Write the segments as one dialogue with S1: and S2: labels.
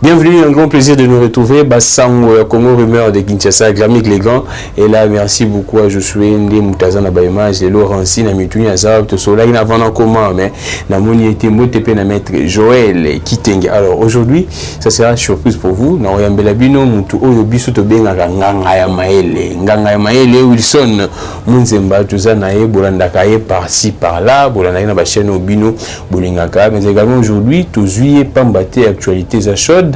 S1: Bienvenue, un grand plaisir de nous retrouver. Bassango, Congo Rumeur de Kinshasa, Glamik les grands. Et là, merci beaucoup à Josué Ndé Moutazana Baimage, et Laurentine, Amituni, Azab, Tosola, il n'a pas comment, mais Namoni était moté na maître Joël Kitenge. Alors aujourd'hui, ça sera une surprise pour vous. Nous avons Belabino, Moutou, Oyobiso, Tobenga, Ngangaya Maele, Wilson, Munzemba, Tuzanae, Bolandakaye, par-ci, par-là, Bolandakaye, Nabachen, Obino, Bolingaka. Mais également aujourd'hui, Tozuye, Pambaté, actualités à chaude.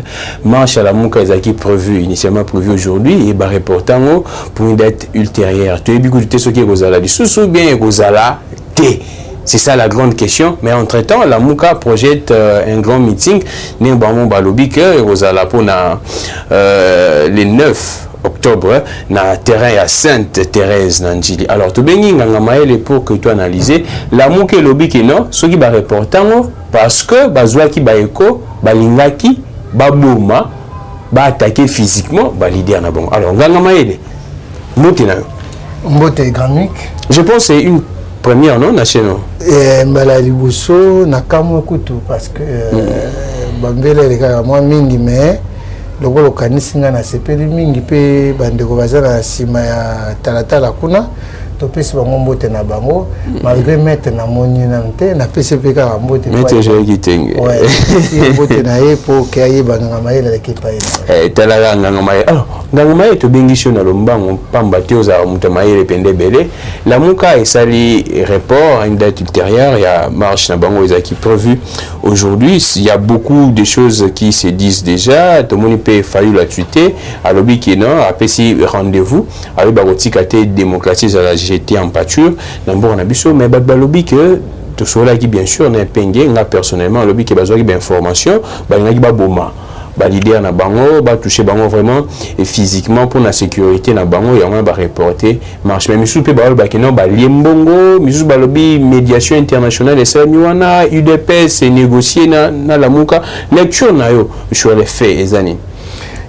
S1: Marche à la Mouka est prévu, initialement prévu aujourd'hui, et bah reportant pour une date ultérieure. Tu as vu que ce qui est Rosala du sous bien Rosala T. C'est ça la grande question. Mais entre-temps, la Mouka projette un grand meeting. Néanmoins, Balobi que Rosala pour les 9 octobre na terrain à Sainte-Thérèse Nandjili. Alors, tu bénis Ngangamaël pour que tu analyses la Mouka Lobi que non, ce qui va reportant parce que Bazoua qui ba éco, Balingaki Baboma va attaquer physiquement leader na bon. Alors Ngangamaël
S2: Mbote Gramik.
S1: Je pense que c'est une première non nationale.
S2: Mbala liboso nakamwe kutu parce que bambele les gars moi mingi mais lokolo kanisinga na sepeli mingi pe bandeko bazana sima ya talatala kuna to pesi bango mbote na bango malgré mettre na moni na nte na pesi pe ka mbote
S1: mettre Joël Kitenge
S2: ouais mbote na ye pour que aye Ngangamaël la kipa ye
S1: tala Ngangamaël. Alors Ngangamaël to bengisho na lombango pambate oza mutamaël pende belé la Mouka et sali report à une date ultérieure. Il y a marche na bango qui prévu aujourd'hui. Il y a beaucoup de choses qui se disent déjà. Tout le monde peut fallu la tuer à l'objet qui non a pesi rendez-vous avec barotikate démocratie à la j'étais en pâture d'abord on mais balobi que tout cela qui bien sûr n'est pengé là personnellement lobby qui besoin d'information ba boma leader na bango toucher bango vraiment et physiquement pour la sécurité na bango et on va reporter marche mais misu pe ba que non liembongo misu balobi médiation internationale et ça niwana UDPS négocier na la Mouka lecture na yo sur les faits ezani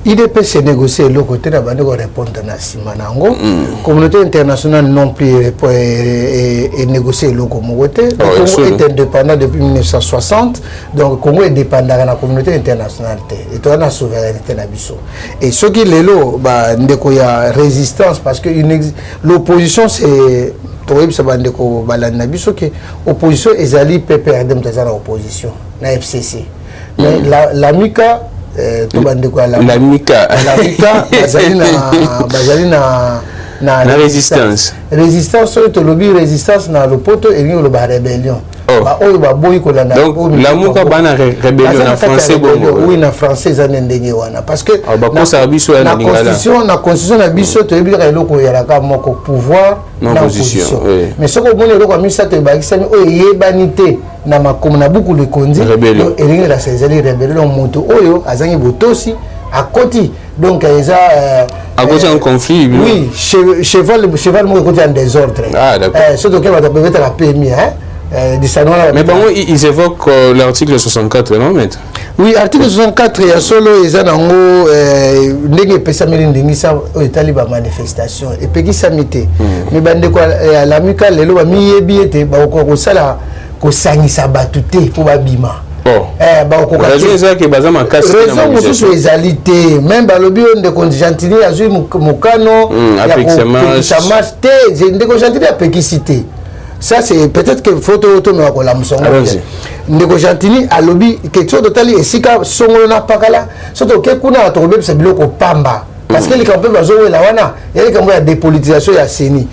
S2: IDP s'est négocié le côté de la répondre à Simanango. Communauté internationale non plus et négocié le Congo. Le Congo est indépendant depuis 1960. Donc le Congo est dépendant de la communauté internationale. Et tu as la souveraineté. Et ce qui est là, il y a résistance parce que l'opposition c'est... L'opposition est allée perdre l'opposition, la FCC. Mais la MICA...
S1: la Mika na résistance to lobby résistance na lopoto et le rébellion donc la Mouka bana rébellion en français
S2: oui na français za ndenge wana parce que na constitution na biso to yebira eloko ya la moko pouvoir
S1: na opposition
S2: mais ce que bon eloko a mis ça te bakisami o yebanité na makomo na beaucoup de kondi et ringa la sezali rébellion moto oyo azangi botosi à côté donc ils
S1: à cause d'un conflit
S2: oui cheval mo côté en désordre surtout que va peut-être la PMI
S1: mais bon ils évoquent l'article 64 non maître
S2: oui article 64 il y a solo ils ont ndenge pesa ndenge ça etali ba manifestation et peki samité mais bande quoi la Mika lelo ba miyebi ete ba ko sala ko sangisa batute pour babima
S1: raison que bazama kasi
S2: na raison ezalité même balobi onde contingentini azui mukano ya chamate ndeko gentili a pekisité. Ça c'est peut-être que photo auto mais la musongo ndeko gentili a lobby quelque chose totali esika songo na pakala surtout que kuna to be biloko pamba parce que les campagnes bazo la wana il y a des campagnes de dépolitisation ya seni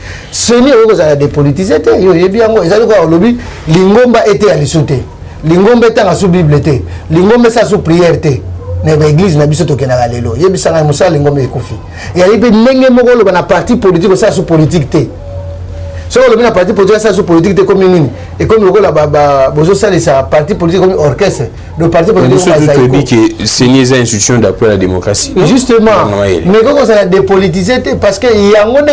S2: oko za dépolitiser te yo yebi yango ezali ko lobby lingomba était à lisouté lingomba était sous bible te lingomba ça sous prière te na église na biso to kenaka lelo yebisanga musala lingomba ekufi ya libe ndenge moko lo na parti politique ça sous politique te so le parti politique ça sous politique comme nini et comme le la bozo ça les parti politique comme orchestre le parti politique
S1: que c'est une institution d'appui à la démocratie
S2: justement mais quand ça a dépolitisé parce que il y a un monde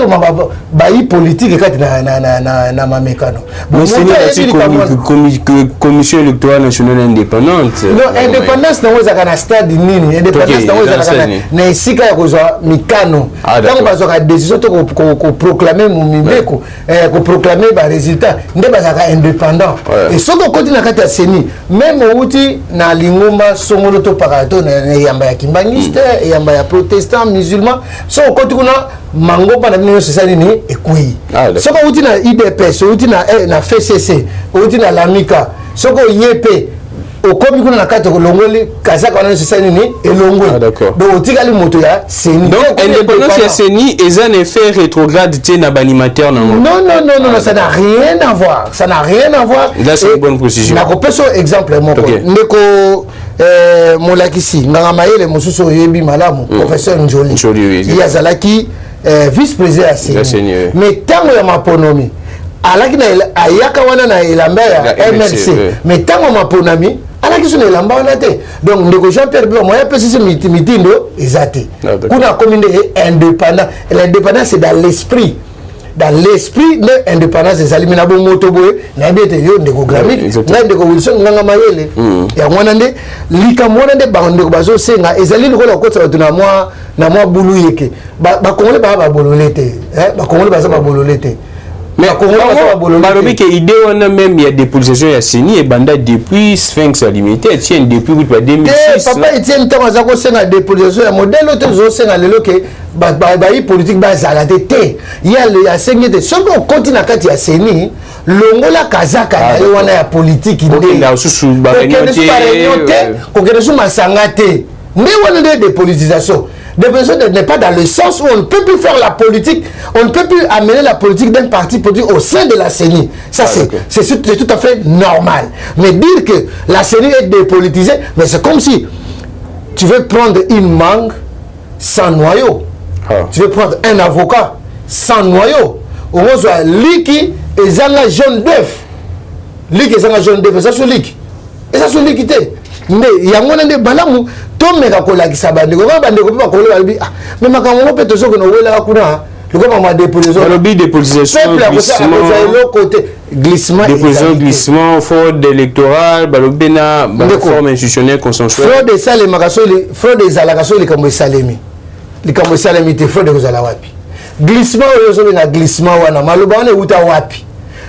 S2: politique quand na mamekano
S1: mais c'est une commission électorale nationale indépendante
S2: non indépendance na oza kana stade nini indépendance na oza kana na sika ya kozwa mikano donc bazo ka décision to ko proclamer mumibeko proclamer les résultats nde bazaka indépendant et ce qu'on continue à kata seni même outi na lingoma songolo to parato na yamba ya kimbangiste yamba ya protestant musulman so koti kuna mango pa na bino c'est ça nini ekui ce qu'on outi na IDPS outi na FCC outi na Lamika ce qu'on yepe okomi kuna na kati kolongoli kazaka wana c'est ça nini elongwe donc otikali moto ya seni
S1: donc indépendance ya seni est un effet rétrograde tie na banimateur nango
S2: non ça n'a rien à voir
S1: là c'est une bonne précision
S2: na kopeso exemple moko ndeko molakisi nganga mayele mosusu yebi malamu professeur Njoli il azalaki vice-président ya seni mais tango ya maponomi alaki na ayaka wana na elamba ya MRC mais tango maponomi alaki sona elamba wana te donc ndeko Jean-Pierre Blanc moya pesisi mitindo ezate kuna commune indépendant l'indépendance c'est dans l'esprit de indépendance ezali mina bo moto boye na biete yo ndeko Grammy na ndeko Wilson nganga mayele ya mwana nde likambo wana nde bando bazo senga ezali lokola kotsa bato na mwa bulu yeke ba kongole ba bololete ba kongole baza ba bololete
S1: mais balobi que idée on a même il y a des pulsations ya seni et banda depuis Sphinx limité tient depuis 2006
S2: papa Etienne Thomas a senga des pulsations ya modèle autre zo senga lelo que ba politique ba zalate te il y a sengi de ce qu'on continue à kati ya seni longola kazaka na wana ya politique
S1: ndé na susu ba
S2: ko su masanga te ndé wana de dépolitisation. Des personnes n'est pas dans le sens où on ne peut plus faire la politique, on ne peut plus amener la politique d'un parti politique au sein de la CENI. Ça, c'est tout à fait normal. Mais dire que la CENI est dépolitisée, mais c'est comme si tu veux prendre une mangue sans noyau. Tu veux prendre un avocat sans noyau. Au moins, liki et zanga jaune d'œuf. Liki et zanga jaune d'œuf, ça c'est liki. Et ça c'est liki. Mais il y a un de balamu. Tout le monde a dit ça, mais makambo pe tozo kono wela kuna loko ma déposition
S1: le déposition glissement fraude électorale balobena réforme institutionnelle consensuelle
S2: fraude ça les makasoli fraude des allocations les comme salemi te fraude aux alawapi glissement ozo na glissement wana maloba wana uta wapi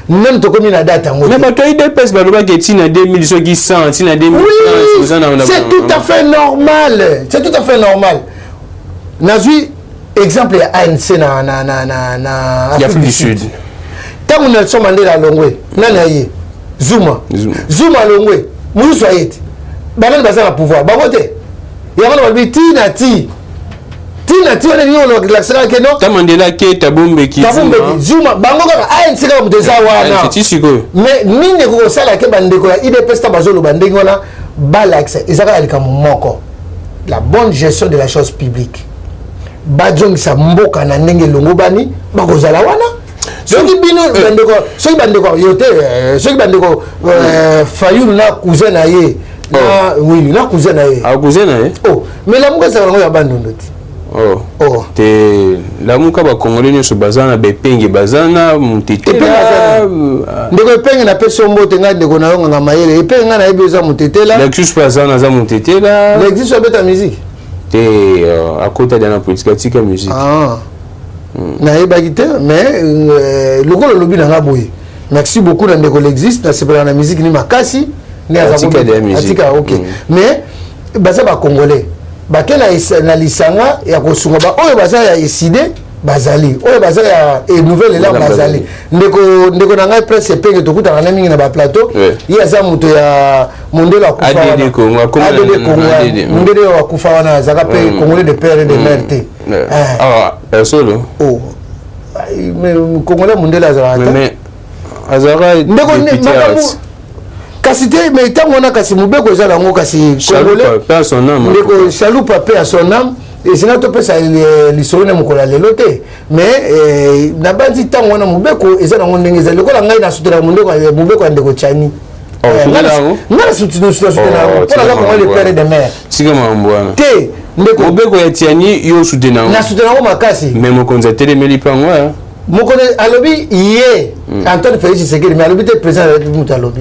S2: même to comme na date
S1: mais ba to IDPS baloba ke tina 2000 so ki 100 tina 2000
S2: c'est tout à fait normal nazui exemple ya ANC na
S1: Afrique du Sud
S2: tant Nelson Mandela longwe nana ye Zuma longwe muso ayeti banani baza na pouvoir bakote ya bana balbi tina on est la sera que non
S1: Mandela ke tabombe
S2: Zuma bango kaka ANC ka muteza wana mais nini ko sala ke bandeko ya IDPS ta bazolo bandenge wana balaxa ezaka alika moko la bonne gestion de la chose publique bajong sa mboka na ndenge longo bani bakozala wana soki bino bandeko yote soki bandeko Fayulu na cousin na ye na Willy na cousin na ye oh mais la mboka sa ya bandondo ti
S1: te la muka ba congolais nyoso bazana bepenge bazana mutetela
S2: ndeko epenge na peso mbote nga ndeko na yonga mayele epenge nga na ebeza mutetela
S1: l'exus bazana za mutetela
S2: l'exus abeta musique
S1: te à côté de la politique atika musique
S2: na ebaki te mais lokolo lobi na ngaboye merci beaucoup na ndeko l'existe na sepela na musique ni makasi ni atika OK mais baza ba congolais bakela na lisanga ya kosunga ba oyo baza ya eside bazali oyo baza ya nouvelle là bazali ndeko na ngai presse penge to kuta na mingi na ba plateau ya za muto ya mondelo akufa mondelo wa kufa wana zaka pe congolais de père et de mère te
S1: solo
S2: mais congolais mondelo azara
S1: mais azara
S2: ndeko kasi te mais tango na kasi mubeko eza nango kasi congolais ndeko chaloupa pe à son âme et c'est notre pesa lisolo na mokola lelo te mais na bandi tango na mubeko eza nango ndenge eza lokola ngai na sutela mubeko ndeko chani ngana sutela pour la le père de mère
S1: sika mambwana
S2: te
S1: ndeko mubeko ya tiani yo sutela
S2: na sutela ngo makasi
S1: mais mokonza telemeli pango
S2: mokone alobi ye Antoine Félix Tshisekedi mais alobi te président de la République alobi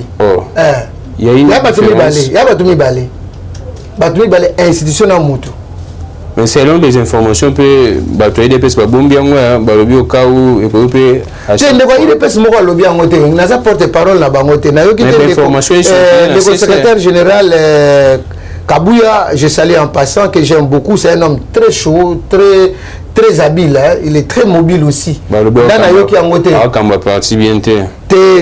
S2: ya batumi bale institution na mutu
S1: Mais selon des informations peut batoyer des pes ba bombian wa ba lobi au cas où et peut
S2: acheter ndeko il pes moko lobi en ngote na sa porte-parole na bangote na yo ki te
S1: information
S2: le secrétaire général Kabouya, je salue en passant, que j'aime beaucoup, c'est un homme très chaud, très habile, hein. Il est très mobile aussi.
S1: Parti bien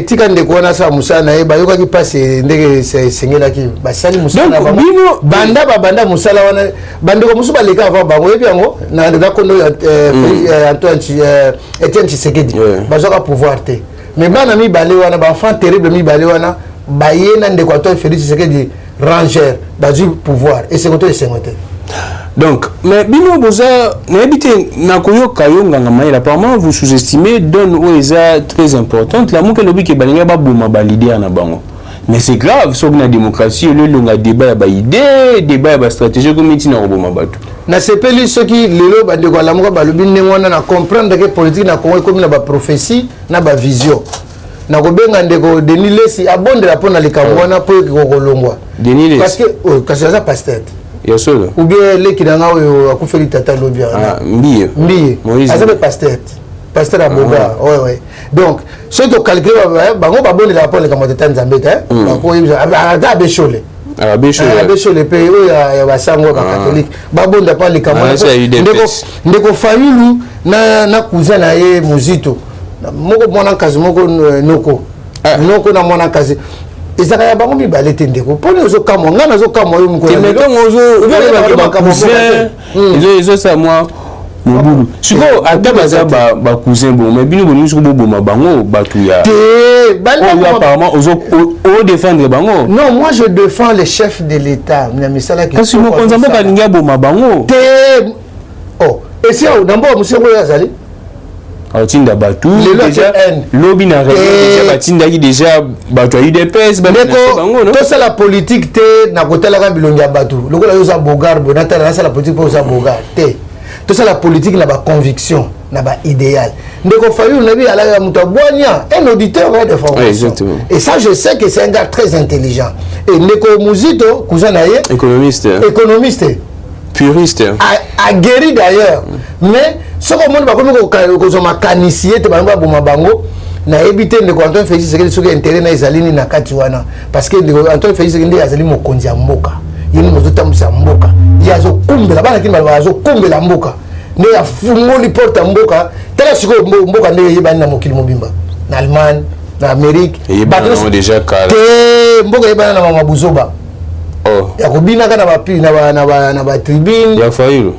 S2: tika ndeko wana sa musana e bayoka ki passe ndeke sengela ki basali musana banda musala wana bandeko musuba leka avant bango ebi yango na ndeka kondo Antoine Etienne Tshisekedi bazoka pouvoir te mais bana mi balé wana ba enfant terrible mi balé wana bayena ndeko Antoine Félix Tshisekedi ranger bazu pouvoir et c'est côté sengote.
S1: Donc, mais bino boza n'habite na koyo kayonga ngamaïla apparemment vous sous-estimez donne oeza très importante la moke lobi ke balinga ba boma ba leader na bango. Mais c'est grave sur la démocratie le longa débat ba idée débat ba stratégie comme itina roboma batu.
S2: Na sepeli ceux qui lelo ba ndeko la moka ba lobi nengwana na comprendre que politique na Congo comme na ba prophétie na ba vision. Na kobenga ndeko Denis Lesi abondela pona likamwana po kolongwa.
S1: Denis Lesi
S2: parce que parce que ça passe tête.
S1: Ou
S2: bien les qui n'ont pas fait tata lobby. Mbiye. Ça c'est pasteur Aboga. Ouais. Donc, ceux qui calculent, bango ba bonne la rapport les camarades Nzambete, hein. Bango ada bechole. Bechole pays où ya basango ba catholique. Ba bonne la pas les camarades. Ndeko famille na cousin na ye Muzito. Moko mona kazi moko noko. Noko na mona kazi. Ezaka ya bango mibale tendeko pone ozo kamwa ngana ozo kamwa yo mukolo
S1: meto ozo sa moi mobulu siko ata baza ba cousin bon mais bino boni siko boma bango batuya apparemment ozo défendre bango.
S2: Non, moi je défends les chefs de l'État na misala ki
S1: kasi mo konza mboka linga boma bango
S2: oh et si on d'abord monsieur ko yazali
S1: Tinda Batou déjà lobby na déjà batinda qui déjà Batou UDPS
S2: tout ça la politique te na kotala ka bilonga Batou lokola yo za bogar bonata na ça la politique pour ça bogar te tout ça la politique na ba conviction na ba idéal ndeko fayu na bi ala ya mutabwanya un auditeur de formation et ça je sais que c'est un gars très intelligent et ndeko Muzito cousin na ye économiste puriste aguerri d'ailleurs mais ce que monde va comme ko ma canicier te ba boma bango na éviter de Antoine Félix Tshisekedi ce qui intérêt na ezalini na kati wana parce que Antoine Félix Tshisekedi azali mokonzi ya mboka yini mozuta musa mboka yazo kumbela bana kini bazo kumbela mboka ne ya fungoli porte mboka tala siko mboka ne yebani na mokili mobimba na Allemagne na Amérique
S1: bato déjà kala
S2: mboka yebana na mama buzoba ya kobina kana ba pi na ba tribune
S1: ya failo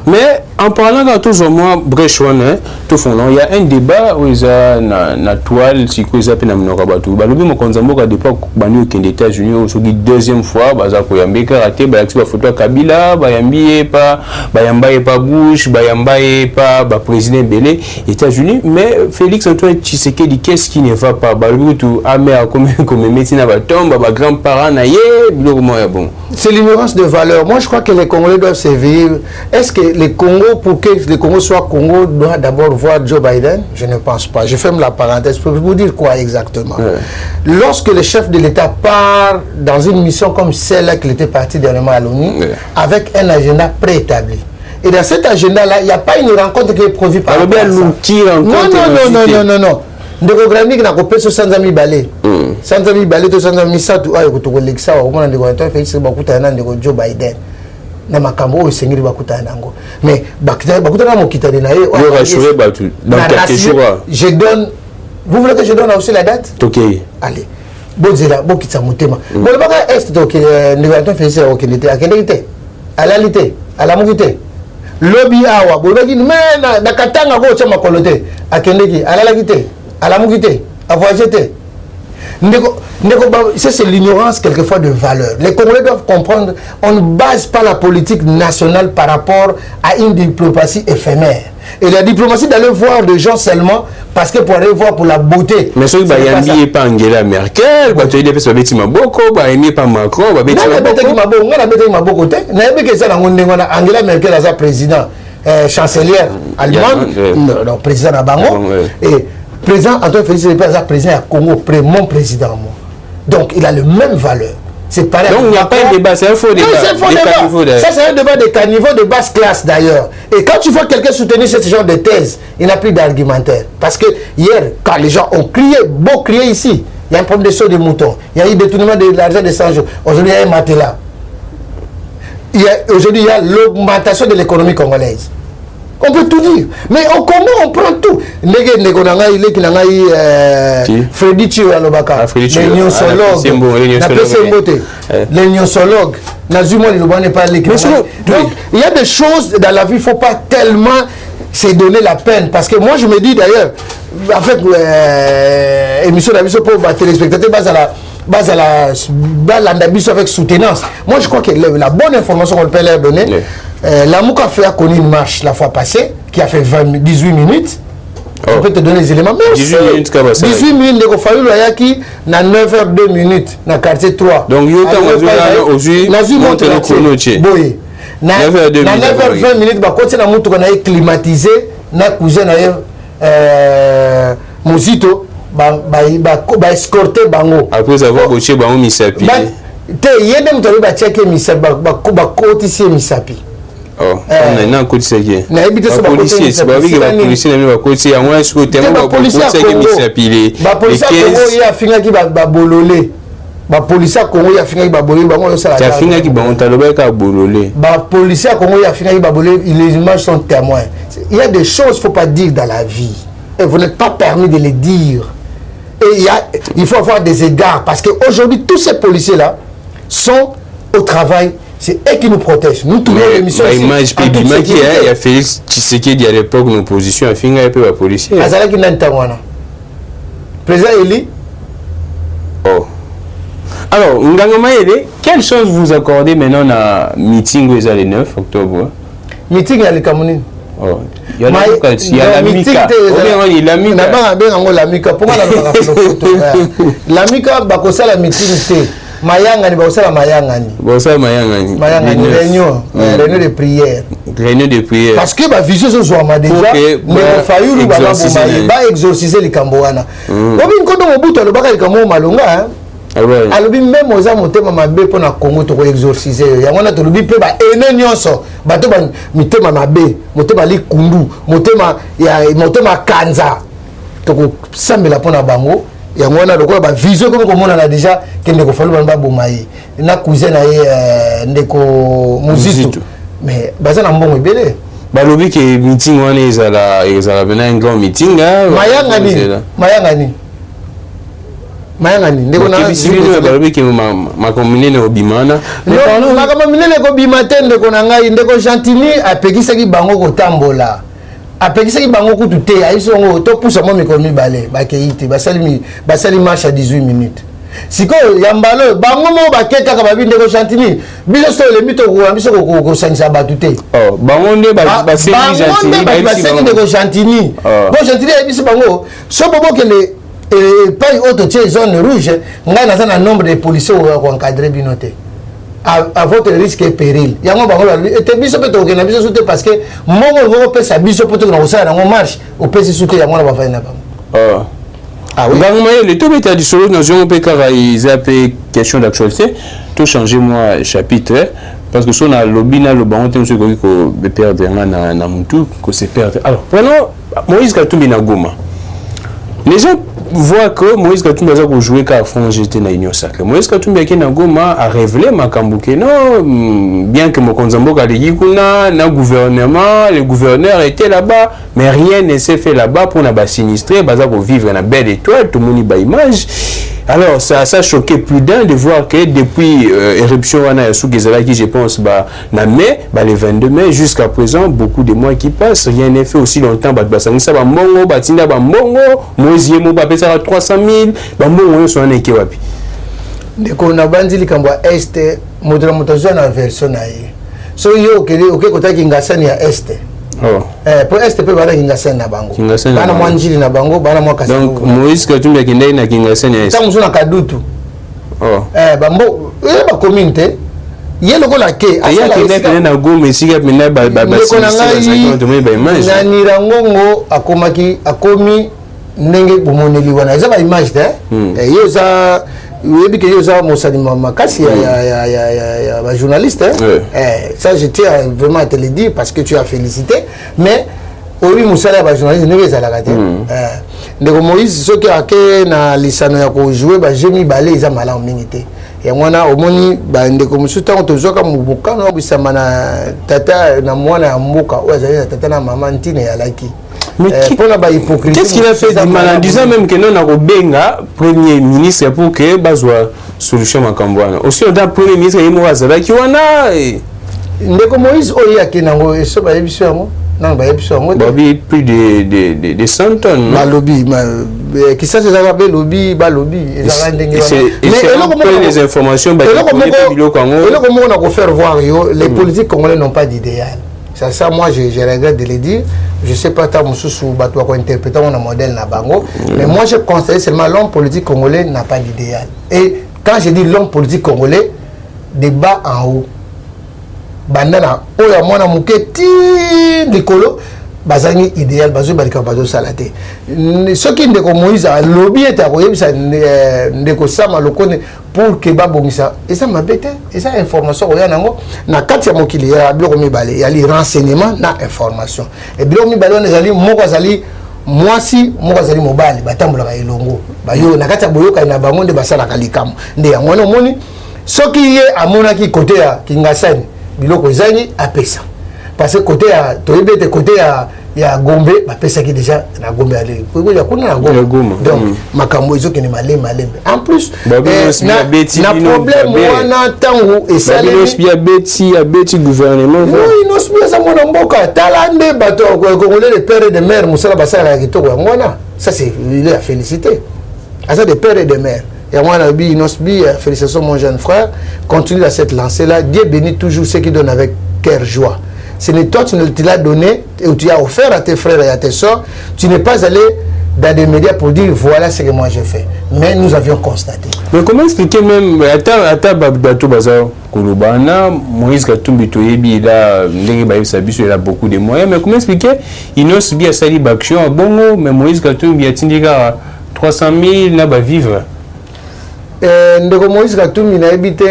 S2: mais
S1: en parlant de tous moi Brechouane tout fond il y a un débat où ils a na toile si quoi ça pena mnoka batu balobi mo konzamboka depuis bani au Kenya États-Unis au soki deuxième fois baza ko yambeka raté ba yakisi ba photo Kabila ba yambié pas ba yambaye pas Bush ba yambaye pas ba président belé États-Unis mais Félix Antoine Tshisekedi qu'est-ce qui ne va pas balobi tout amé comme médecine ba tombe ba grands-parents na yé biloko mo ya bon
S2: c'est l'ignorance de valeur. Moi je crois que les Congolais doivent s'éveiller. Est-ce que les Congo, pour que les Congo soient Congo, doivent d'abord voir Joe Biden? Je ne pense pas. Je ferme la parenthèse pour vous dire quoi exactement. Lorsque le chef de l'État part dans une mission comme celle qu'il était parti dernièrement à l'ONU, avec un agenda préétabli. Et dans cet agenda-là, il n'y a pas une rencontre qui est prévue par le Non. Ndeko Grammy na kopé so sanza mi balé. Sanza mi balé to sanza mi satu ayo kutoko leksa wa mona ndeko Antoine Félix bakutana ndeko Joe Biden. Na makambo o sengiri bakutana ngo. Mais bakutana mo kitane na ye.
S1: Yo rassurer batu. Dans quelques jours.
S2: Je donne. Vous voulez que je donne aussi la date?
S1: OK.
S2: Allez. Bozela bokitsa mutema. Bon baka est to ndeko Antoine Félix o kinité akendekité. Alalité, alamukité. Lobby awa bolaki mais na katanga ko tshama kolote akendeki alalakité. À la moukité, à voyager. Ça c'est l'ignorance quelquefois de valeur. Les Congolais doivent comprendre, on ne base pas la politique nationale par rapport à une diplomatie éphémère. Et la diplomatie d'aller voir des gens seulement parce que pour aller voir pour la beauté.
S1: Mais ce qui n'est pas Angela Merkel, tu as dit que tu as Maboko, pas Macron,
S2: Angela Merkel est président, chancelière allemande, non, président Nabango. Et président Antoine Félix est président à Congo, mon président. Donc il a le même valeur. c'est pareil.
S1: Donc il n'y a pas de débat, c'est un faux débat.
S2: Oui, c'est un faux débat. Ça, c'est un débat de caniveau de basse classe d'ailleurs. Et quand tu vois quelqu'un soutenir ce genre de thèse, il n'a plus d'argumentaire. Parce que hier, quand les gens ont crié, beau crier ici, il y a un problème de saut de mouton. Il y a eu détournement de l'argent de 100 jours. Aujourd'hui, il y a un matelas. Aujourd'hui, il y a l'augmentation de l'économie congolaise. On peut tout dire. Mais au Congo, on prend tout. Freddy Chio Alobaka, les niosologues, donc, il y a des choses dans la vie, il ne faut pas tellement se donner la peine. Parce que moi, je me dis d'ailleurs, avec l'émission d'avis pour les téléspectateurs, avec soutenance. Moi, je crois que la bonne information qu'on peut leur donner, la Mouka a connu une marche la fois passée qui a fait 18 minutes. On peut te donner les éléments. Mais 18 minutes, 18 minutes, il a fallu qu'il y ait 9h02 minutes dans le quartier 3.
S1: Donc, il y a aujourd'hui
S2: 9h20 minutes, on a climatisé, on a cousin, Mosito, escorté bango.
S1: Après avoir coaché bango misapi.
S2: Il y a des gens qui ont misapi, misapi.
S1: Oh, on a un coup de ségué. La policier, c'est pas vrai que la policier n'a pas coaché. Il y a un coup de ségué. La policier a fini qui va bololé. La policier a Congo a fini qui va bololé. Tu as fini qui va bololé. La policier a Congo a fini qui va bololé. Les images sont témoins. Il y a des choses qu'il ne faut pas dire dans la vie. Et vous n'êtes pas permis de les dire. Et il faut avoir des égards. Parce qu'aujourd'hui, tous ces policiers-là sont au travail. C'est eux qui nous protègent. Nous, tous les émissions. Il y a Félix Tshisekedi à l'époque, nos positions, a fini un peu la police. Président Eli. Oh. Alors, Ngangamaele, quelle chose vous accordez maintenant à meeting le 9 octobre? Meeting à l'Ekamouni. Oh. Il y a la Mika. Il y a la Mika. Pourquoi la Mika, c'est la meeting. Mayangani, réunion de prière. Réunion de prière. Parce que ma vision ce soir m'a déjà exorciser les Cambouana. Alors même aux amours mabé pour na Congo to exorciser. Il y a on to lubi pe ba ene nyonso. Bato ba mitema mabé, motema li kundu, motema ya motema kanza. To ko sambela pona bango. Il y a une vision comme on a déjà qu'il ne faut pas bomber na cousin na ndeko Muzito mais baza na mbongo ebele balobi ke meeting wana ezala bena un grand meeting mayangani ndeko na balobi ke makominene obimana makominene ko bimate ndeko na ngai ndeko Gentini apekisaki bango kotambola apekisaki bango kutu te aisongo to pousa mo mikomi balé bakeite basali marche à 18 minutes siko yambalo bango mo bakeka ka babinde ko Gentini biso so le mito ko biso ko sanisa batu te oh bango nde basali Gentini basali de ko Gentini ko Gentini biso bango so bobo ke le pas auto tie zone rouge ngai na sana nombre de policiers ko encadrer binote à votre risque et péril. Il y a un bango et te biso peut organiser biso souté parce que mon peut sa biso peut que ça dans marche au PC souté ya mona ba fa na ba. Ah oui. Le tout méta du solo dans un peu ils appellent question d'actualité. Tout changer moi chapitre parce que si on a lobby na le bango tem ko perdre na mutu ko se perdre. Alors prenons Moïse Katumbi na Goma. Les gens voient que Moïse Katumbi a joué qu'à fond j'étais na Union Sacrée. Moïse Katumbi qui na Goma a révélé Makambuke non bien que Mokonzambo Kalegi kuna na gouvernement le gouverneur était là-bas mais rien ne s'est fait là-bas pour na sinistré baza pour vivre na belle étoile tout le monde ba image. Alors ça a choqué plus d'un de voir que depuis éruption wana sous Gezala qui je pense na mai le 22 mai jusqu'à présent beaucoup de mois qui passent rien n'est fait aussi longtemps basangisa ba mbongo batinda ba mbongo Moïse mo ba pesa 300 000 ba mbongo so na ke wapi ndeko na bandi likambo est modela motazo na version na ye so yo okeli kotaki ngasani ya est oh pour est pe bana kingasani na bango bana mwanjili na bango bana mwakasi donc Moïse Katumbi akindai na kingasani ya est tamu na kadutu oh bambo ba communauté yelo ko la ke asala kindai na Goma esika mina ba image na nirangongo akomi ndenge bomoneli wana eza ba image te yo za
S2: oui, que yo ça mosani mama kasi ya journaliste ça je tiens vraiment à te le dire parce que tu as félicité mais oui musala ba journaliste ne les a la raté ndeko Moïse soki ake na lisano ya ko jouer ba jemi balé za mala minité et mwana omoni ba ndeko musuta to zoka mubukano bisama na tata na mwana ya mboka ozali na tata na mama ntine ya laki.
S1: Mais qu'est-ce qu'il a fait du mal en disant même que non a benga premier ministre pour que bazwa solution makambwana aussi on a premier ministre et moi ça qui wana
S2: ndeko Moïse oya kenango eso ba yebiso yango non ba yebiso yango
S1: babi plus de 100 tonnes
S2: ba lobby qui ça c'est ça lobby ba lobby ezala ndenge
S1: mais les informations ba biloko yango
S2: et comment on a faire voir yo les politiques congolais n'ont pas d'idéal. Ça moi je regrette de le dire. Je sais pas ta mususu bato ko interpréter mon modèle na bango mais moi je constate seulement l'homme politique congolais n'a pas d'idéal. Et quand je dis l'homme politique congolais de bas en haut bandana oya mona muketi likolo bazangi idéal bazo balika bazo salate soki ndeko Moïse lobby eta ko yebisa ndeko sama lokone pour que babongisa et ça m'a bête et ça information oya nango na kati ya mokili ya biloko mibale ya li renseignement na information et biloko mibale on ezali moko azali mwasi moko azali mobali batambola elongo bayo na kati ya boyoka na bango nde basala kalikamo nde yango no moni soki ye amona ki côté ya Kingasani biloko ezangi apesa parce que côté ya toyebete côté ya Gombe bapesa ki déjà na Gombe aller ko ya kuna na Gombe donc makambo ezo kene malema en plus na problème wana tango et ça
S1: les beti gouvernement
S2: oui non c'est ça mon mboka talande bato congolais les pères et de mères musala basala kitoko ngwana ça c'est il est à féliciter à ça des pères et de mères. Et moi, félicitations mon jeune frère, continue à cette lancée-là. Dieu bénit toujours ceux qui donnent avec cœur joie. Ce n'est toi, tu l'as donné, et tu as offert à tes frères et à tes soeurs. Tu n'es pas allé dans des médias pour dire voilà ce que moi j'ai fait. Mais nous avions constaté.
S1: Mais comment expliquer même, Moïse Katumbi il a beaucoup de moyens, mais comment expliquer il n'a subi à Sali Baktion à Bongo, mais Moïse Katumbi a tenu 300 000 n'a pas vivre.
S2: Ndeko Moïse Katumbi na habité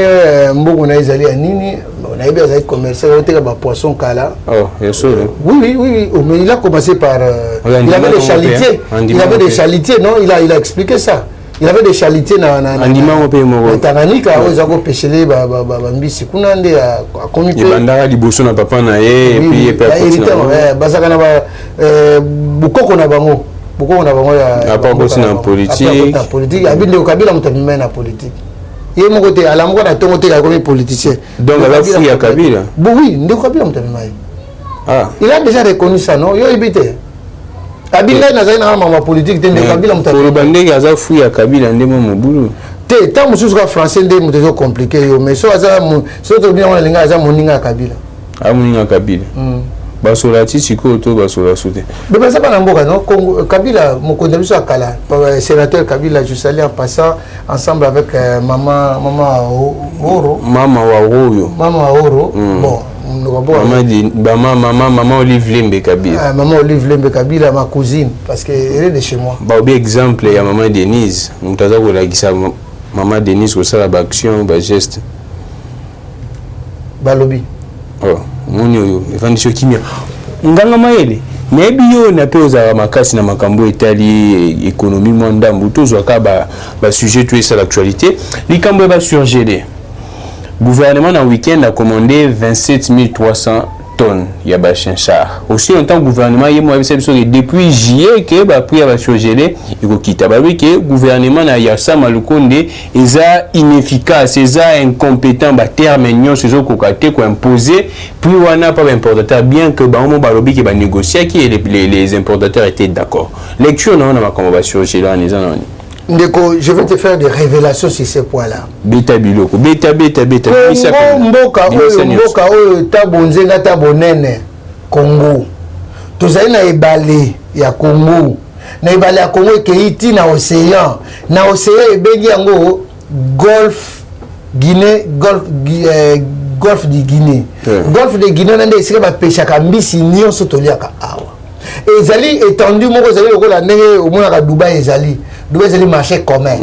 S2: mboko na ezali ya nini na habité azali commerçant au teka ba poisson kala
S1: bien sûr
S2: oui mais il a commencé par il avait des chalitiers non il a expliqué ça il avait des chalitiers na
S1: Andima au pays moko
S2: Tanganyika oza ko pêcher ba mbisi kuna nde a comité
S1: bandara liboso na papa na ye et puis
S2: bazaka na ba bukoko na bango pourquoi on a vraiment
S1: en politique
S2: abinde Kabila mutamime na politique ye mon côté ala moko na tongo te comme politicien
S1: donc la fouille à Kabila
S2: oui ndeko Kabila mutamime il a déjà reconnu ça non yo ebité abinde na zaina ma politique te ndeko Kabila mutamime
S1: pour bandeke aza fouille à Kabila ndemo mobulu
S2: te tant mususu ka français ndé mutezo compliqué yo mais so aza so to bien on linga aza moninga Kabila
S1: moninga Kabila basolati siko to basola soute
S2: mais ça pas n'amboka non Kabila mokonzi biso akala sénateur Kabila je salue en passant ensemble avec maman Oro bon
S1: maman Olive Lembe Kabila
S2: maman Olive Lembe Kabila ma cousine parce que elle est de chez moi
S1: ba obi exemple ya maman Denise mutaza ko lakisa maman Denise ko sala ba action ba geste
S2: ba lobby
S1: moni oyo efandisho kimia nganga mayele nayebi yo na pe ozala makasi na makambo etali économie mondambu tozwaka ba sujet tout ça l'actualité likambo ba surgelé gouvernement na week-end a commandé 27 300 tonnes ya ba chinchard aussi en tant que gouvernement yemo abisa biso depuis juillet que ba prix ba surgelé ikokita ba que gouvernement na Yassa Malukonde eza inefficace eza incompétent ba terme nyonso zo kokate ko imposer puis wana pas importateur bien que ba mo ba lobi que ba négocier qui les importateurs étaient d'accord lecture non na makambo ba surgelé en ezana
S2: Ndeko, je vais te faire des révélations sur ces points-là.
S1: Beta biloko, beta.
S2: Mboka oyo tabonzenga tabonene Congo. Tozali na ebale ya Congo. Na ebale ya Congo ekeiti na océan. Na océan ebengi yango Golfe Guinée, Golfe de Guinée. Golfe de Guinée nande esika ba peshaka mbisi nyonso toliaka awa. Ezali étendu moko ezali lokola ndenge omonaka Dubai ezali. doit être marché commun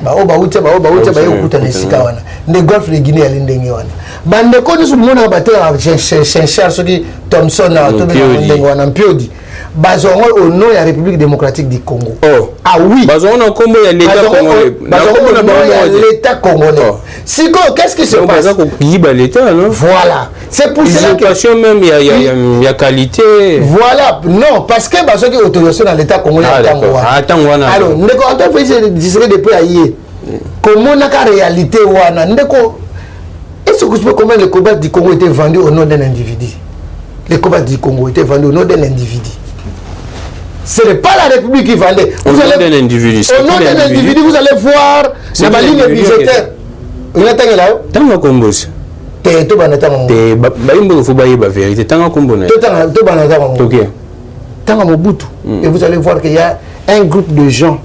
S2: ba o ba uta okuta na sika wana nde golf de Guinée ali ndenge wana bande ko ni sumona ba te cher soki Thomson na to be ndenge wana mpiodi bazongo au nom de la République démocratique du Congo. Ah oui. Bazongo comme il y a l'État congolais. L'État congolais. Sigo, qu'est-ce qui se passe?
S1: L'État, non?
S2: Voilà. C'est pour cela que
S1: même il y a qualité.
S2: Voilà. Non, parce que parce que autorisation dans l'État congolais. Alors, nous quand on fait discuter depuis hier. Comment la réalité wana ndeko est-ce que tu peux comment le cobalt du Congo était vendu au nom d'un individu? Le cobalt du Congo était vendu au nom d'un individu. Ce n'est pas la République qui vendait.
S1: Au nom d'un individu.
S2: Au nom d'un individu, vous allez voir la ligne budgétaire. Il y a un là.
S1: Tant qu'on bosse.
S2: T'es tout banata mon.
S1: T'es baimbo faut bailler la vérité. Tant qu'on bonne.
S2: Tout banata mon.
S1: Ok.
S2: Tant qu'on Mobutu. Et vous allez voir qu'il y a un groupe de gens,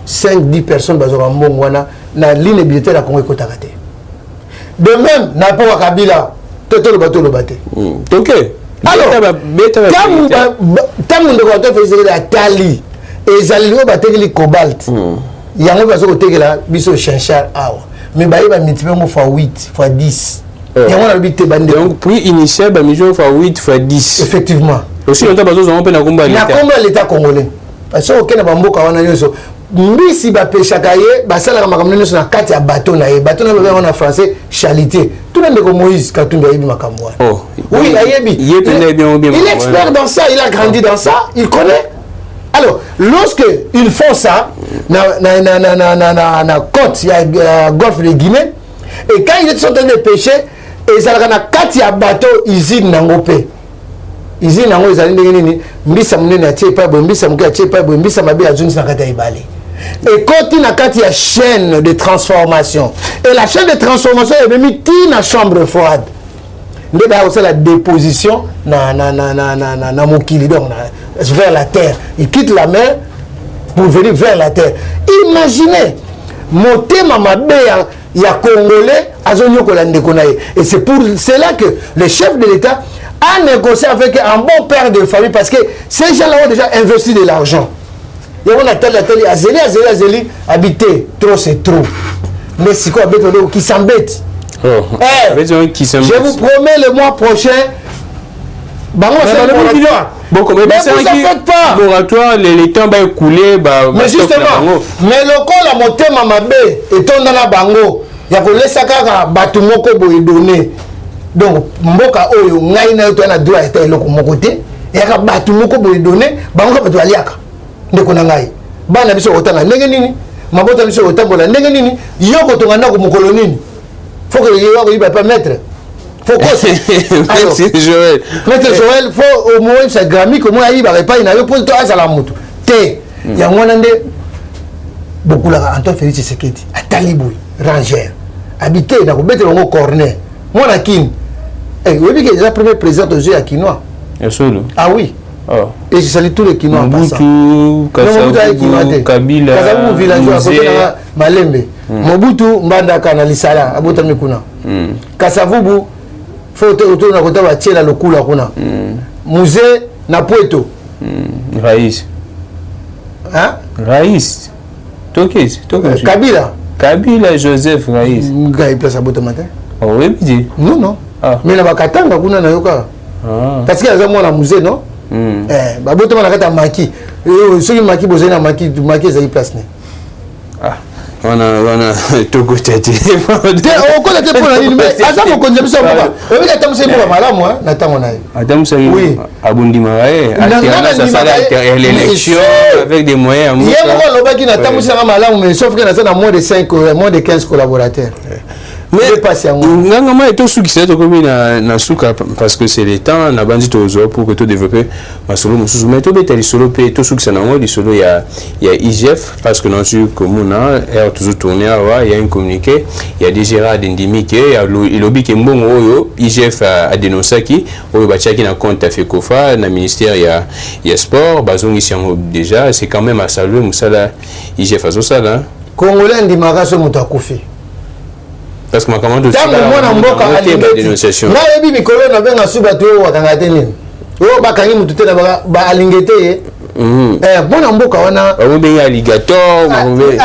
S2: 5-10 personnes bazora mbongwana na ligne budgétaire la Congo Kotakate. De même, n'a pas Kabila. Toto le bateau le bateau.
S1: Ok.
S2: Alors, tant que vous faisiez la tali et vous allez battre cobalt, il y a un peu de la biso chinchar mais bah il va multiplier fois 8 fois 10. Il y a un habité bandé.
S1: Donc prix initial bah mission fois 8 fois 10.
S2: Effectivement.
S1: Aussi on a besoin on peut na combat
S2: l'État. Na combat l'État congolais. Parce que aucun bamboka wana yoso. Mbisi ba peshaka ye basala makambo nyoso na kati ya bateau na ye. Bateau na baba en français chalité. Tout le monde Moïse Katumbi yebi makambo wana. Oh. Oui, ayebi. Il est expert dans ça, il a grandi dans ça, il connaît. Alors, lorsque ils font ça, na côte, il y a golfe de Guinée, et quand ils sont en train de pêcher, et ça na kati ya bateau usine nangope. Usine nango ezali ndenge nini, mbisa munene atie pa bo, mbisa muke atie pa bo, mbisa mabe azuni na kati ya ibale. Et quand il y a une chaîne de transformation, et la chaîne de transformation est même dans la chambre froide. Il y a la déposition vers la terre. Il quitte la mer pour venir vers la terre. Imaginez, monter Mamabé, il y a Congolais, et c'est pour cela que le chef de l'État a négocié avec un bon père de famille parce que ces gens-là ont déjà investi de l'argent. Et on a tel, Azeli, habité, trop c'est trop. Mais c'est quoi, qui s'embête.
S1: Oh. Hey, je
S2: vous promets le mois prochain. Bon, mais vous ne faites pas.
S1: Moratoire, les temps vont écouler.
S2: Mais justement, mais le col a monté Mamabé et ton dans la bango. Il y a que les sakaka batumoko boy donné. Donc, mboka oyo ngai na to na droit était le côté. Il y a que batumoko boy donné. Bango pa to aliaka. Ndeko na ngai. Bana biso otanga ndenge nini? Mabota biso otambola ndenge nini? Yoko to ngana ko mokolo nini? Faut que il va pas mettre. Faut que
S1: Maître Joël.
S2: Maître Joël, faut au moins ça grammy comme moi il va pas il n'avait pas toi à la moto. Té. Il y a moi ndé beaucoup là Antoine Félix Tshisekedi à Talibou, Rangère. Habité dans ko mettre au corner. Moi na kin. Eh, vous voyez que déjà premier président de jeu à Kinois. Ah oui. Oh. Et je salue tous les Kinois.
S1: Mobutu, Kasavubu, Kabila,
S2: Kasavubu villageois à côté de Malembe. Mobutu, Mbandaka na Lisala, Abota Mikuna. Kasavubu, faut autour na kota ba tiela lokula kuna. Musée na Puerto.
S1: Raïs.
S2: Hein?
S1: Raïs. Tokis. Kabila Joseph Raïs.
S2: Ngai place Abota matin.
S1: Oh oui, dit.
S2: Non. Mais na bakatanga kuna na yoka. Parce qu'il y a un musée, non? Bah, bon, tu as maki. Ceux qui maki, vous avez maki, ils place.
S1: Ah, on a tout côté.
S2: On connaît pour la ligne, mais à ça, on connaît ça. On va attendre c'est pour madame, moi. Attends, on a.
S1: Attends, c'est oui. Abundi Marae. Ça sera l'élection avec des moyens.
S2: Il y a un moment qui n'attend pas ça madame, mais sauf qu'il y a moins de 5, moins de 15 collaborateurs. Mais
S1: ngangama est tout succès na suka parce que c'est le temps na bandi tozo pour que tout développer ma solo mususu mais tout betali solo pe tout succès na ngoli solo il y a IGF parce que non sur commune est toujours tourné il y a un communiqué il y a des Gérard Ndimi qui il y a lobby qui mbongo oyo IGF a dénoncé qui oyo bachaki na compte Fekofa na ministère il y a sport bazongi siango déjà c'est quand même à saluer musala IGF azo sala
S2: Congolais ndimaka so muta kufi.
S1: Parce que ma commande aussi
S2: la dénonciation. Na yebi mikolo na benga suba to wakanga teni. O bakangi mutute na ba alingete Bon mboka wana
S1: alligator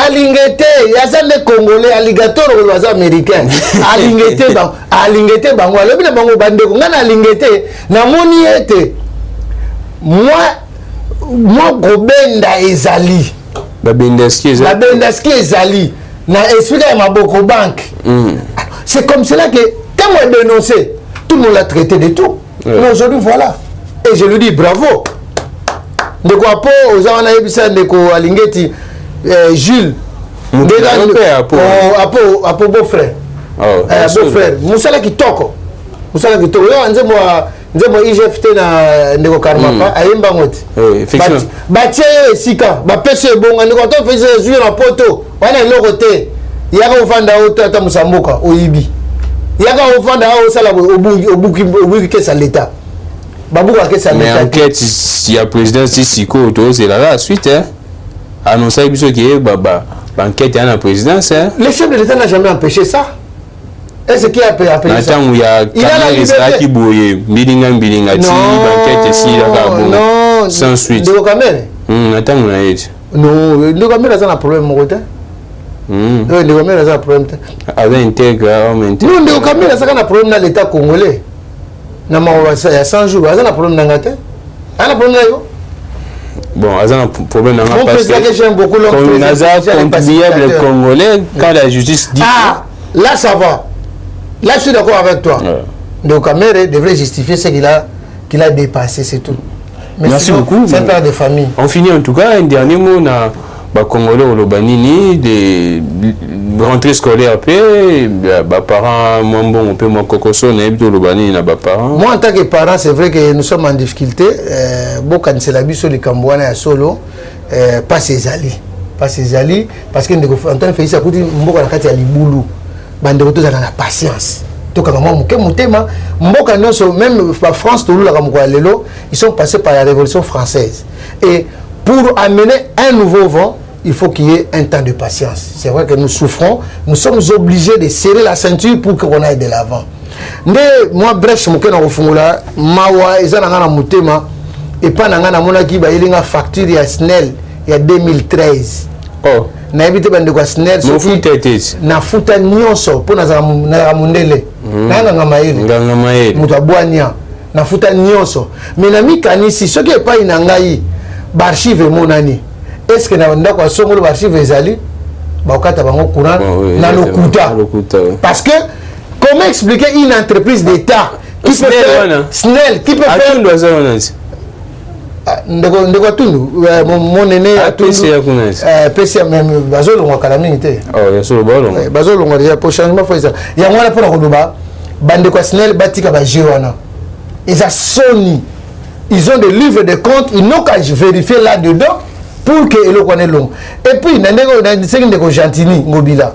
S2: alingete yaza ne congolais alligator ou baza américain alingete bango alobi na bango bandeko ngana alingete na moni ete moi gobenda ezali babendaski ezali na expliquer ya maboko banque c'est comme cela que quand on est dénoncé tout le monde l'a traité de tout mais aujourd'hui voilà et je lui dis bravo ndeko apo oza wana yebisa ndeko alingeti Jules apo beau-frère beau-frère musala kitoko yo nzembo IGFT na ndeko Karmapa ayemba ngoti batie yo esika bapese ebonga ndeko to fese zuyo na poto wana eloko te yaka ofanda ota musamboka oyibi yaka ofanda osala obuki kesa l'État
S1: mais enquête si la présidence Siko c'est la suite annoncer biso que enquête à la présidence
S2: le chef de l'État n'a jamais empêché ça. Est-ce qu'il a appelé ça?
S1: Il a la liberté. Non, sans suite.
S2: Non, le caméra a un problème mon côté. Le caméra a un problème.
S1: Avec intègre,
S2: non, le caméra a un problème dans l'État congolais. Il y a 100 jours, il y a un problème dans l'État. Il y a un problème là.
S1: Bon, il y a un problème dans l'État parce que comme contribuable congolais, quand la justice dit...
S2: Ah, là ça va. Là je suis d'accord avec toi. Donc Kamere devrait justifier ce qu'il a dépassé, c'est tout. Mais
S1: merci beaucoup.
S2: C'est un père de famille.
S1: On finit en tout cas, un dernier mot, on a Congolais au Lobanini, des rentrées scolaires après, parents, moi bon, on peut moi cocoso, on a eu au Lobanini, parents.
S2: Moi en tant que parent, c'est vrai que nous sommes en difficulté. Bon, quand c'est la bise sur les Cambouana à Solo, pas ses alliés. Parce que en tant que fait ça, on a un liboulou. Bande de la patience. Donc, même la France, ils sont passés par la Révolution française. Et pour amener un nouveau vent, il faut qu'il y ait un temps de patience. C'est vrai que nous souffrons, nous sommes obligés de serrer la ceinture pour qu'on aille de l'avant. Moi, bref, je suis mawa ezana mutema et pas nangana monaki ba yelinga facture ya SNEL il y a 2013.
S1: Oh.
S2: Na ebite bande kwa SNEL na futa nyonso po na mundele na nganga mayele mutu abwania na futa nyonso mais na mikanisi soki epai na ngai ba archive monani est-ce que na ndako asongolo ba archive ezali ba okata bango courant na lokuta parce que comment expliquer une entreprise d'État qui peut faire SNEL qui peut faire ndeko tundu mon aîné a tundu PC même bazolongwa kala mingi te bazolongwa déjà pour changement faut ça ya ngwana pour koloba bande kwa SNEL batika ba jewana ils a soni ils ont des livres de comptes ils n'ont qu'à vérifier là dedans pour que le connaît long et puis ndeko ndeko Gentini Ngobila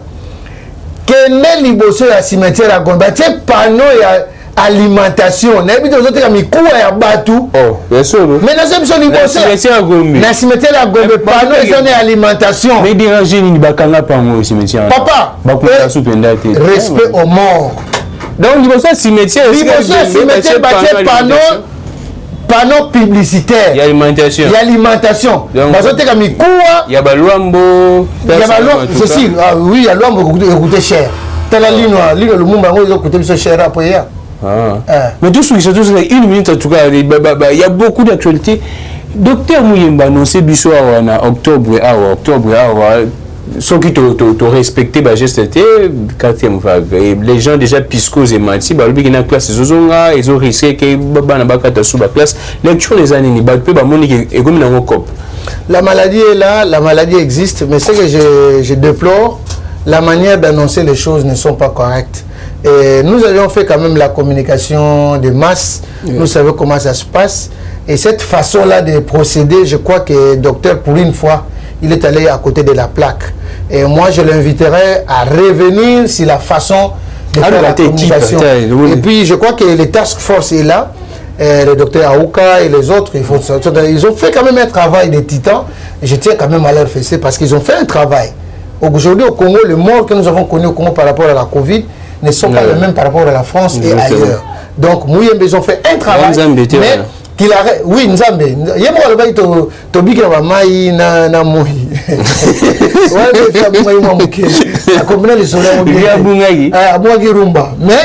S2: kene liboso ya cimetière à Gombe tie panneau ya alimentation na ebito zote kama mikuwa ya batu
S1: bien sûr
S2: mais na sebiso ni bossa na cimetière ya Gombe panneau ezone alimentation
S1: mais déranger ni bakanga pango cimetière
S2: papa
S1: bakunda supenda te
S2: respect aux morts
S1: donc ni bossa cimetière
S2: batie panneau publicitaire
S1: ya alimentation
S2: bazote kama mikuwa
S1: ya balwambo
S2: ceci oui ya lwambo coûte cher tala lino lumumba ngo coûte biso cher après ya.
S1: Mais tout ce qui se trouve, une minute en tout cas, il y a beaucoup d'actualités. Docteur Mouyemba annoncé Bissou en octobre, ceux qui t'ont respecté, geste 4e vague. Et les gens déjà piscos et mati, ils ont classe, ils ont risqué que la classe. Lecture les années, ils ont comme un cop.
S2: La maladie est là, la maladie existe, mais ce que je déplore, la manière d'annoncer les choses ne sont pas correctes. Et nous avions fait quand même la communication de masse, nous savons comment ça se passe. Et cette façon-là de procéder, je crois que le docteur, pour une fois, il est allé à côté de la plaque. Et moi, je l'inviterai à revenir sur la façon de faire la communication. Et puis, je crois que les task force est là. Le docteur Aouka et les autres, ils ont fait quand même un travail de titan. Et je tiens quand même à leur fessé parce qu'ils ont fait un travail. Aujourd'hui, au Congo, les morts que nous avons connus au Congo par rapport à la Covid ne sont pas les mêmes par rapport à la France et ailleurs. Donc, Mouyembe, ils ont fait un travail, mais qu'il arrête. Oui, Nzambe. Il y a moi là-bas, tu bikira mamai na moi. Ouais, mais ça moi moi muke. A combien les soleils on
S1: bien bungai.
S2: Ah, moi qui rumba. Mais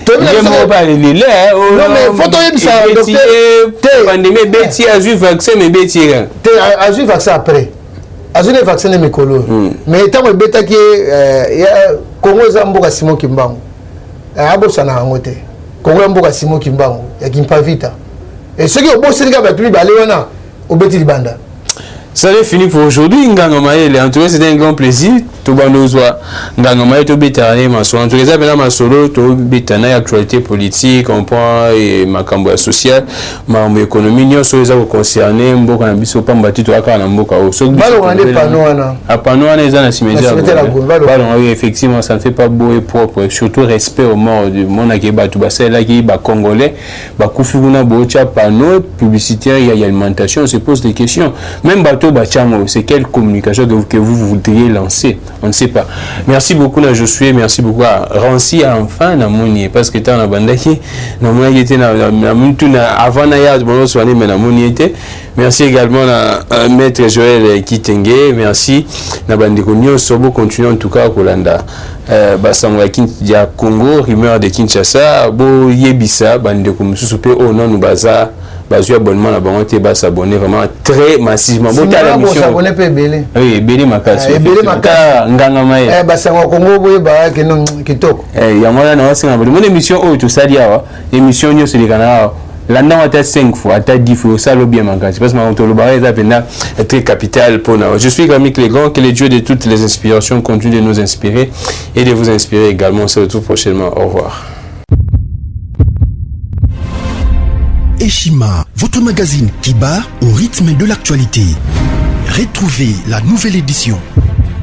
S2: tu
S1: bien pas les là.
S2: Non mais faut toi ça
S1: docteur. Pandémie bêti a eu vaccin mais bêti.
S2: Tu as eu vaccin après. As eu vaccin de Mikolo. Mais tant que bêta qui Congo Zamboka Simon Kimbangu. Abo sana ngote. Congo Zamboka Simon Kimbangu. Ya Kimpa Vita. Et ceux qui ont bossé les gars, au Betty Banda.
S1: Ça est fini pour aujourd'hui. En tout cas, c'était un grand plaisir. Tout le monde soit Ngangamaye, tout bétané, ma soeur. En tout cas, maintenant, ma solo, tout bétané, actualité politique, on prend ma cambo social, ma économie, nous sommes les concernés, beaucoup de biso pas bâti tout à cas en boka.
S2: Balon des panneaux là.
S1: À panneaux on est dans la cimetière. Balon oui effectivement, ça ne fait pas beau et propre. Surtout respect aux morts du monde qui bat tout bas, c'est là qui bat congolais, bah koufiguna bocha panneaux publicitaires, il y a alimentation, on se pose des questions. Même bateau bachamo, c'est quelle communication que vous voudriez lancer? On ne sait pas. Merci beaucoup à Josué, merci beaucoup à Rancy enfin na moni parce que dans la bandaki na moni était na avant na ya bon soigné mais na moni était. Merci également à maître Joël Kitenge, merci na bandeko nyonso bo continuer en tout cas Kolanda basangwa Kinshasa Congo rumeur de Kinshasa bo yebisa bandeko mususu pe o non baza bazui abonnement na bango te ba s'abonner vraiment très massivement bon ta la mission
S2: s'abonner pe belé
S1: oui belé makasi
S2: belé makasi
S1: Ngangamaye
S2: basangwa Congo boye ba ke non kitoko
S1: ya mwana na wasinga mon émission o to sadia émission nyo se likana là-dedans, à 5 fois, à 10 fois, ça le bien manqué. Parce que le barrage est très capital pour nous. Je suis Grammy Clégon, que le Dieu de toutes les inspirations continue de nous inspirer et de vous inspirer également. On se retrouve prochainement. Au revoir.
S3: Eshima, votre magazine qui bat au rythme de l'actualité. Retrouvez la nouvelle édition.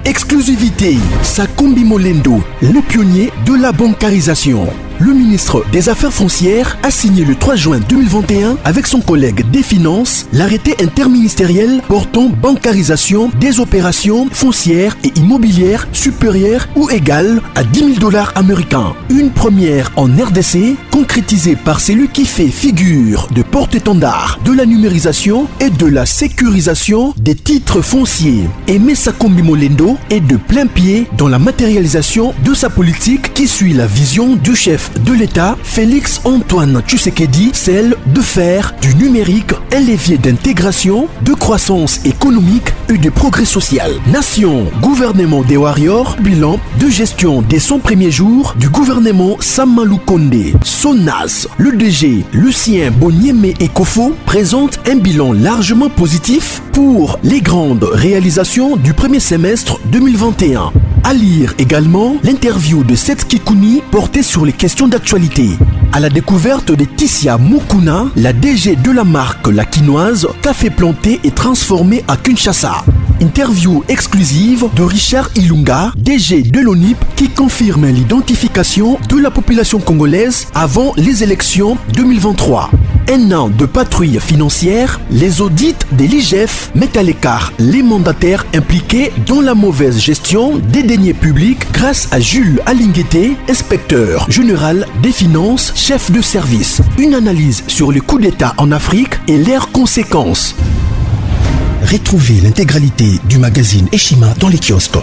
S3: Exclusivité, Sakombi Molendo, le pionnier de la bancarisation. Le ministre des Affaires foncières a signé le 3 juin 2021 avec son collègue des Finances l'arrêté interministériel portant bancarisation des opérations foncières et immobilières supérieures ou égales à 10 000 $ américains. Une première en RDC concrétisée par celui qui fait figure de porte-étendard de la numérisation et de la sécurisation des titres fonciers. Aimé Sakombi Molendo est de plein pied dans la matérialisation de sa politique qui suit la vision du chef de l'État, Félix Antoine Tshisekedi, celle de faire du numérique un levier d'intégration, de croissance économique et de progrès social. Nation, gouvernement des Warriors, bilan de gestion des 100 premiers jours du gouvernement Samalou Kondé. SONAS, le DG Lucien Bonieme Ekofo présente un bilan largement positif pour les grandes réalisations du premier semestre 2021. À lire également l'interview de Seth Kikouni portée sur les questions d'actualité. À la découverte de Tissia Mukuna, la DG de la marque La Quinoise, café planté et transformé à Kinshasa. Interview exclusive de Richard Ilunga, DG de l'ONIP, qui confirme l'identification de la population congolaise avant les élections 2023. Un an de patrouille financière, les audits de l'IGF mettent à l'écart les mandataires impliqués dans la mauvaise gestion des deniers publics grâce à Jules Alinguete, inspecteur général des finances, chef de service. Une analyse sur les coups d'État en Afrique et leurs conséquences.
S4: Retrouvez l'intégralité du magazine Eshima dans les kiosques.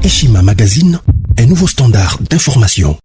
S4: Eshima Magazine, un nouveau standard d'information.